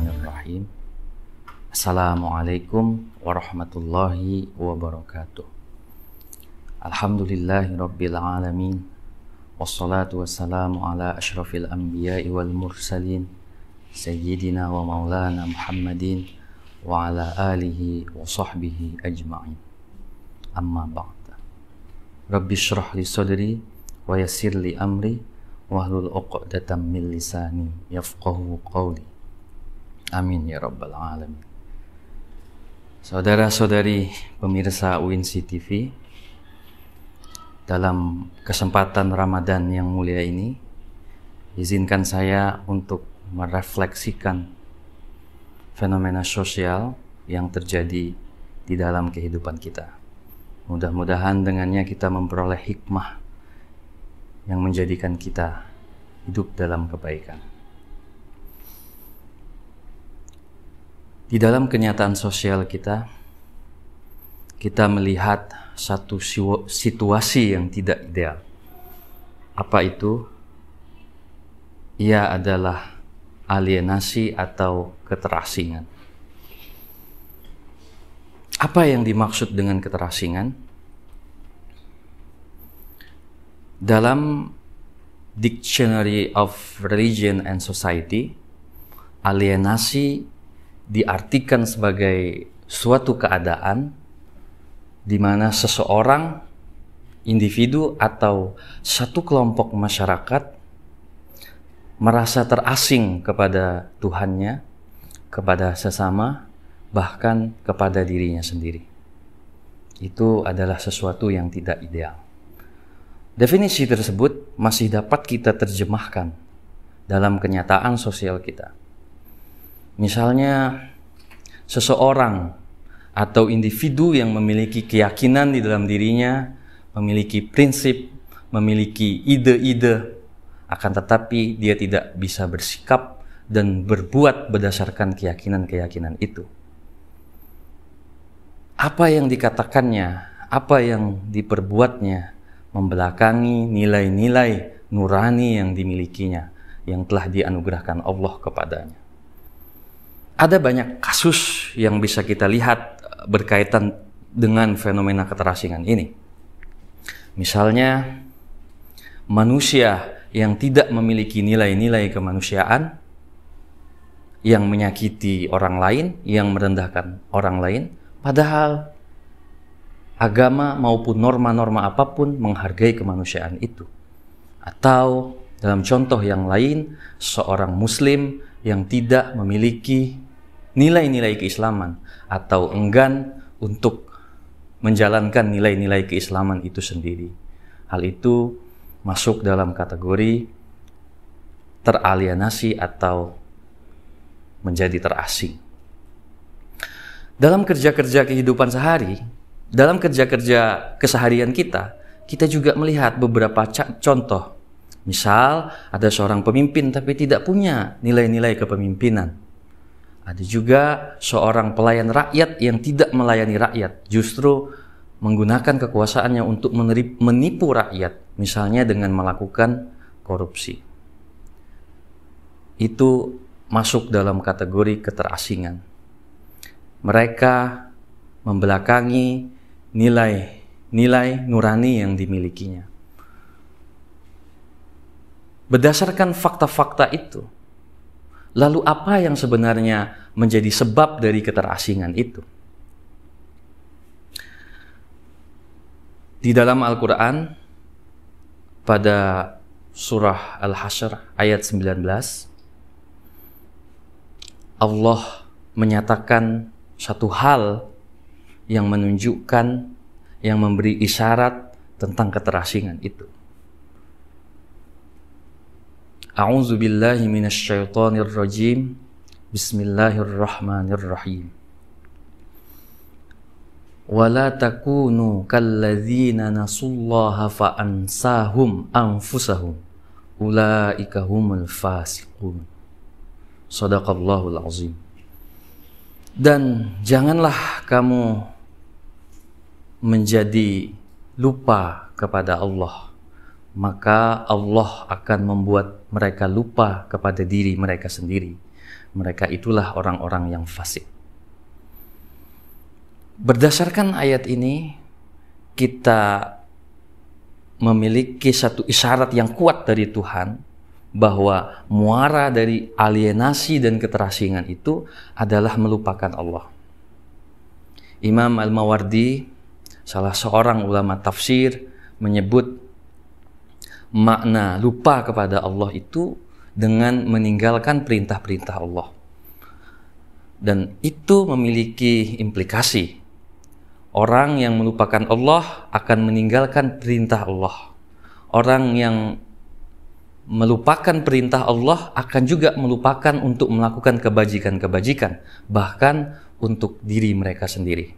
Bismillahirrahmanirrahim. Assalamualaikum warahmatullahi wabarakatuh. Alhamdulillahirabbil alamin. Wassalatu wassalamu ala asyrafil anbiya'i wal mursalin sayyidina wa maulana Muhammadin wa ala alihi wa sahbihi ajma'in. Amma ba'da. Rabbi shrah li sadri wa yassir li amri wahlul 'uqdatam min lisani yafqahu qawli. Amin ya rabbal alamin. Saudara-saudari pemirsa UINSI TV, dalam kesempatan Ramadan yang mulia ini, izinkan saya untuk merefleksikan fenomena sosial yang terjadi di dalam kehidupan kita. Mudah-mudahan dengannya kita memperoleh hikmah yang menjadikan kita hidup dalam kebaikan. Di dalam kenyataan sosial kita melihat satu situasi yang tidak ideal. Apa itu? Ia adalah alienasi atau keterasingan. Apa yang dimaksud dengan keterasingan? Dalam Dictionary of Religion and Society, alienasi diartikan sebagai suatu keadaan di mana seseorang, individu atau satu kelompok masyarakat merasa terasing kepada Tuhannya, kepada sesama, bahkan kepada dirinya sendiri. Itu adalah sesuatu yang tidak ideal. Definisi tersebut masih dapat kita terjemahkan dalam kenyataan sosial kita. Misalnya, seseorang atau individu yang memiliki keyakinan di dalam dirinya, memiliki prinsip, memiliki ide-ide, akan tetapi dia tidak bisa bersikap dan berbuat berdasarkan keyakinan-keyakinan itu. Apa yang dikatakannya, apa yang diperbuatnya, membelakangi nilai-nilai nurani yang dimilikinya, yang telah dianugerahkan Allah kepadanya. Ada banyak kasus yang bisa kita lihat berkaitan dengan fenomena keterasingan ini. Misalnya, manusia yang tidak memiliki nilai-nilai kemanusiaan, yang menyakiti orang lain, yang merendahkan orang lain, padahal agama maupun norma-norma apapun menghargai kemanusiaan itu. Atau dalam contoh yang lain, seorang muslim yang tidak memiliki nilai-nilai keislaman atau enggan untuk menjalankan nilai-nilai keislaman itu sendiri. Hal itu masuk dalam kategori teralienasi atau menjadi terasing. Dalam kerja-kerja kehidupan sehari, dalam kerja-kerja keseharian kita juga melihat beberapa contoh. Misal, ada seorang pemimpin tapi tidak punya nilai-nilai kepemimpinan. Ada juga seorang pelayan rakyat yang tidak melayani rakyat, justru menggunakan kekuasaannya untuk menipu rakyat, misalnya dengan melakukan korupsi. Itu masuk dalam kategori keterasingan. Mereka membelakangi nilai nurani yang dimilikinya. Berdasarkan fakta-fakta itu, lalu apa yang sebenarnya menjadi sebab dari keterasingan itu? Di dalam Al-Quran, pada surah Al-Hasyr ayat 19, Allah menyatakan satu hal yang menunjukkan, yang memberi isyarat tentang keterasingan itu. A'udzu billahi minasyaitonir rajim. Bismillahirrahmanirrahim. Wala takunu kalladzina nasullaha fa ansahum anfusahum ulaika humul fasiqun. Shadaqallahul azim. Dan janganlah kamu menjadi lupa kepada Allah, maka Allah akan membuat mereka lupa kepada diri mereka sendiri. Mereka itulah orang-orang yang fasik. Berdasarkan ayat ini, kita memiliki satu isyarat yang kuat dari Tuhan bahwa muara dari alienasi dan keterasingan itu adalah melupakan Allah. Imam Al-Mawardi, salah seorang ulama tafsir, menyebut makna lupa kepada Allah itu dengan meninggalkan perintah-perintah Allah. Dan itu memiliki implikasi. Orang yang melupakan Allah akan meninggalkan perintah Allah. Orang yang melupakan perintah Allah akan juga melupakan untuk melakukan kebajikan-kebajikan, bahkan untuk diri mereka sendiri.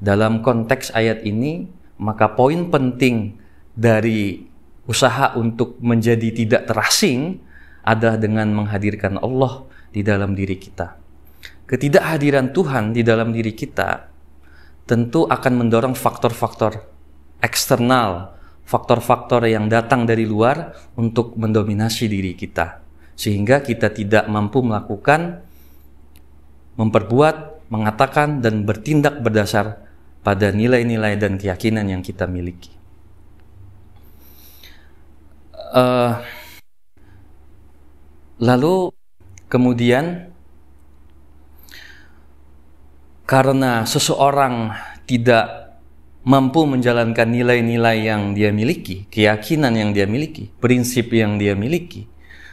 Dalam konteks ayat ini, maka poin penting dari usaha untuk menjadi tidak terasing adalah dengan menghadirkan Allah di dalam diri kita. Ketidakhadiran Tuhan di dalam diri kita tentu akan mendorong faktor-faktor eksternal, faktor-faktor yang datang dari luar untuk mendominasi diri kita. Sehingga kita tidak mampu melakukan, memperbuat, mengatakan, dan bertindak berdasar pada nilai-nilai dan keyakinan yang kita miliki. Lalu kemudian karena seseorang tidak mampu menjalankan nilai-nilai yang dia miliki, keyakinan yang dia miliki, prinsip yang dia miliki,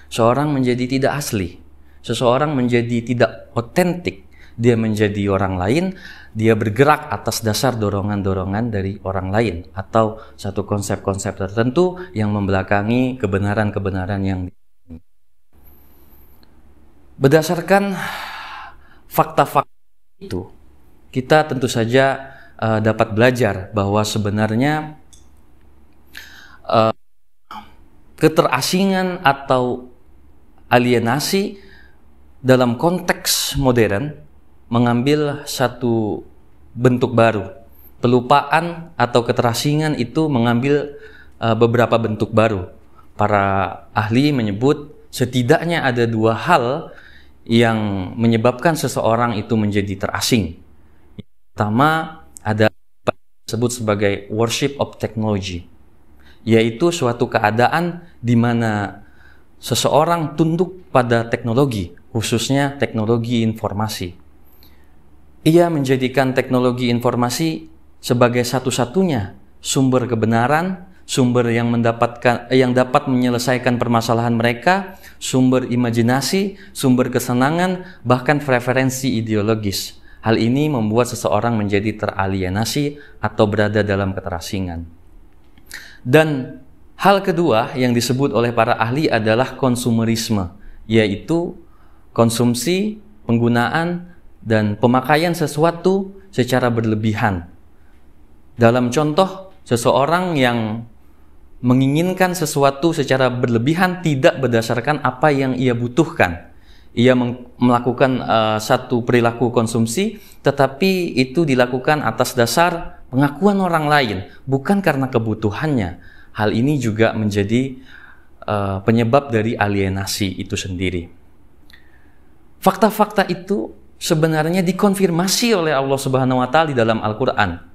seorang menjadi tidak asli, seseorang menjadi tidak otentik, dia menjadi orang lain, dia bergerak atas dasar dorongan-dorongan dari orang lain atau satu konsep-konsep tertentu yang membelakangi kebenaran-kebenaran yang berdasarkan fakta-fakta itu, kita tentu saja dapat belajar bahwa sebenarnya keterasingan atau alienasi dalam konteks modern mengambil satu bentuk baru. Pelupaan atau keterasingan itu mengambil beberapa bentuk baru. Para ahli menyebut setidaknya ada dua hal yang menyebabkan seseorang itu menjadi terasing. Yang pertama ada disebut sebagai worship of technology, yaitu suatu keadaan di mana seseorang tunduk pada teknologi, khususnya teknologi informasi. Ia menjadikan teknologi informasi sebagai satu-satunya sumber kebenaran, sumber yang dapat menyelesaikan permasalahan mereka, sumber imajinasi, sumber kesenangan, bahkan preferensi ideologis. Hal ini membuat seseorang menjadi teralienasi atau berada dalam keterasingan. Dan hal kedua yang disebut oleh para ahli adalah konsumerisme, yaitu konsumsi, penggunaan, dan pemakaian sesuatu secara berlebihan. Dalam contoh, seseorang yang menginginkan sesuatu secara berlebihan tidak berdasarkan apa yang ia butuhkan. Ia melakukan satu perilaku konsumsi, tetapi itu dilakukan atas dasar pengakuan orang lain, bukan karena kebutuhannya. Hal ini juga menjadi penyebab dari alienasi itu sendiri. Fakta-fakta itu sebenarnya dikonfirmasi oleh Allah Subhanahu wa Ta'ala di dalam Al-Quran.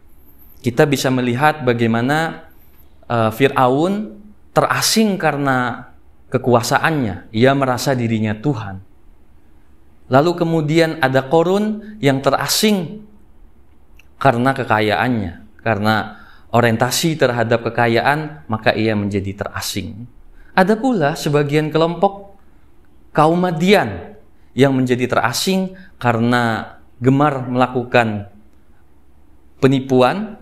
Kita bisa melihat bagaimana Fir'aun terasing karena kekuasaannya. Ia merasa dirinya Tuhan. Lalu kemudian ada Qarun yang terasing karena kekayaannya. Karena orientasi terhadap kekayaan, maka ia menjadi terasing. Ada pula sebagian kelompok kaum Madian yang menjadi terasing karena gemar melakukan penipuan,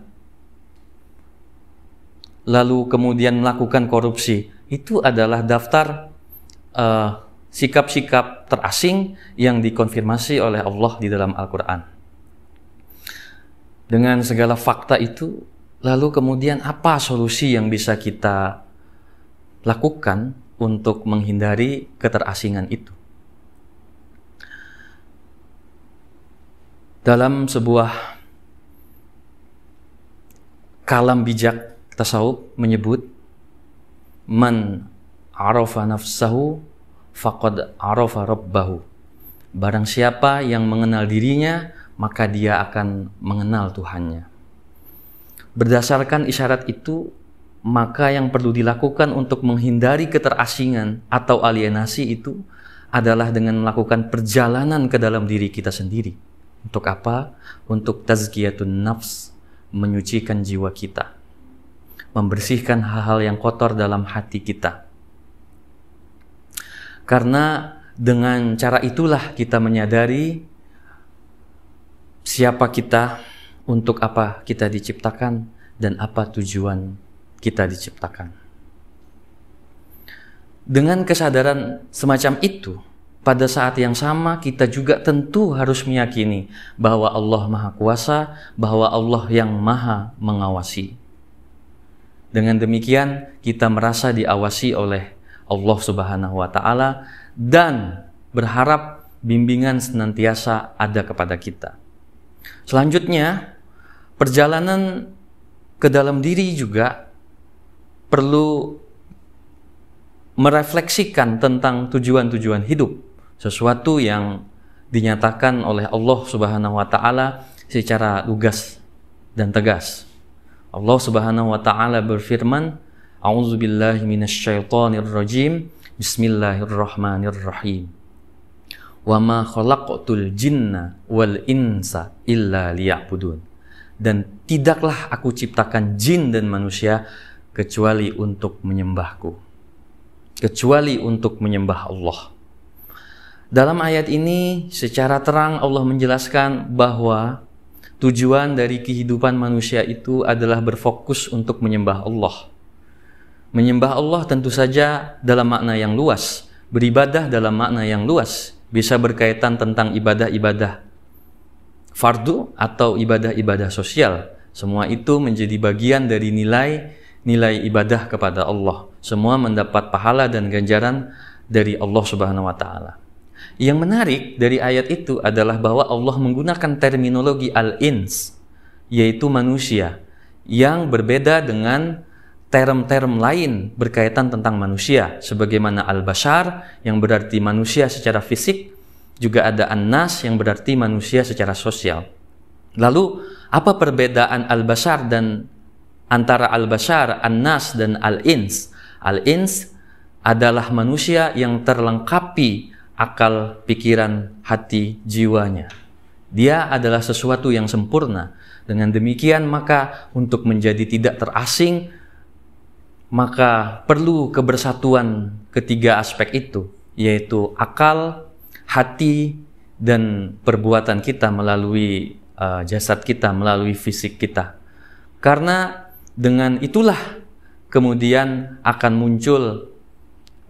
lalu kemudian melakukan korupsi. Itu adalah daftar sikap-sikap terasing yang dikonfirmasi oleh Allah di dalam Al-Quran. Dengan segala fakta itu, lalu kemudian apa solusi yang bisa kita lakukan untuk menghindari keterasingan itu? Dalam sebuah kalam bijak tasawuf menyebut man arafa nafsahu faqad arafa rabbahu. Barang siapa yang mengenal dirinya, maka dia akan mengenal Tuhannya. Berdasarkan isyarat itu, maka yang perlu dilakukan untuk menghindari keterasingan atau alienasi itu adalah dengan melakukan perjalanan ke dalam diri kita sendiri. Untuk apa? Untuk tazkiyatun nafs, menyucikan jiwa kita, membersihkan hal-hal yang kotor dalam hati kita. Karena dengan cara itulah kita menyadari siapa kita, untuk apa kita diciptakan, dan apa tujuan kita diciptakan. Dengan kesadaran semacam itu, pada saat yang sama kita juga tentu harus meyakini bahwa Allah Maha Kuasa, bahwa Allah yang Maha Mengawasi. Dengan demikian kita merasa diawasi oleh Allah Subhanahu wa Ta'ala dan berharap bimbingan senantiasa ada kepada kita. Selanjutnya, perjalanan ke dalam diri juga perlu merefleksikan tentang tujuan-tujuan hidup, sesuatu yang dinyatakan oleh Allah Subhanahu wa Ta'ala secara lugas dan tegas. Allah Subhanahu wa Ta'ala berfirman, A'udzubillahi minasyaitonirrajim, Bismillahirrahmanirrahim. Wa ma khalaqtul jinna wal insa illa liya'budun. Dan tidaklah aku ciptakan jin dan manusia kecuali untuk menyembahku, kecuali untuk menyembah Allah. Dalam ayat ini secara terang Allah menjelaskan bahwa tujuan dari kehidupan manusia itu adalah berfokus untuk menyembah Allah. Menyembah Allah tentu saja dalam makna yang luas, beribadah dalam makna yang luas, bisa berkaitan tentang ibadah-ibadah fardu atau ibadah-ibadah sosial. Semua itu menjadi bagian dari nilai ibadah kepada Allah. Semua mendapat pahala dan ganjaran dari Allah Subhanahu wa Ta'ala. Yang menarik dari ayat itu adalah bahwa Allah menggunakan terminologi al-ins, yaitu manusia, yang berbeda dengan term-term lain berkaitan tentang manusia, sebagaimana al-bashar yang berarti manusia secara fisik, juga ada an-nas yang berarti manusia secara sosial. Lalu apa perbedaan al-bashar dan antara al-bashar, an-nas dan al-ins? Al-ins adalah manusia yang terlengkapi akal, pikiran, hati, jiwanya. Dia adalah sesuatu yang sempurna. Dengan demikian maka untuk menjadi tidak terasing, maka perlu kebersatuan ketiga aspek itu, yaitu akal, hati, dan perbuatan kita melalui jasad kita, melalui fisik kita. Karena dengan itulah kemudian akan muncul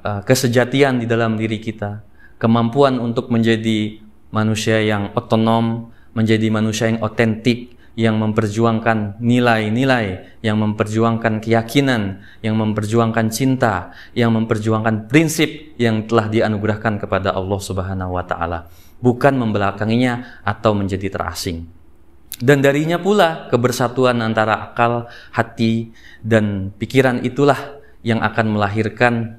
kesejatian di dalam diri kita, kemampuan untuk menjadi manusia yang otonom, menjadi manusia yang otentik, yang memperjuangkan nilai-nilai, yang memperjuangkan keyakinan, yang memperjuangkan cinta, yang memperjuangkan prinsip yang telah dianugerahkan kepada Allah Subhanahu wa Ta'ala, bukan membelakanginya atau menjadi terasing. Dan darinya pula kebersatuan antara akal, hati, dan pikiran itulah yang akan melahirkan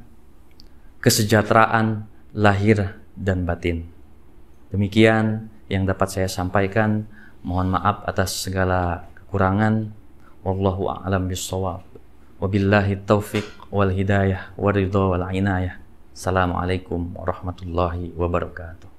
kesejahteraan lahir dan batin. Demikian yang dapat saya sampaikan. Mohon maaf atas segala kekurangan. Wallahu a'lam bissawab. Wabillahi taufiq wal hidayah waridha wal inayah. Assalamualaikum warahmatullahi wabarakatuh.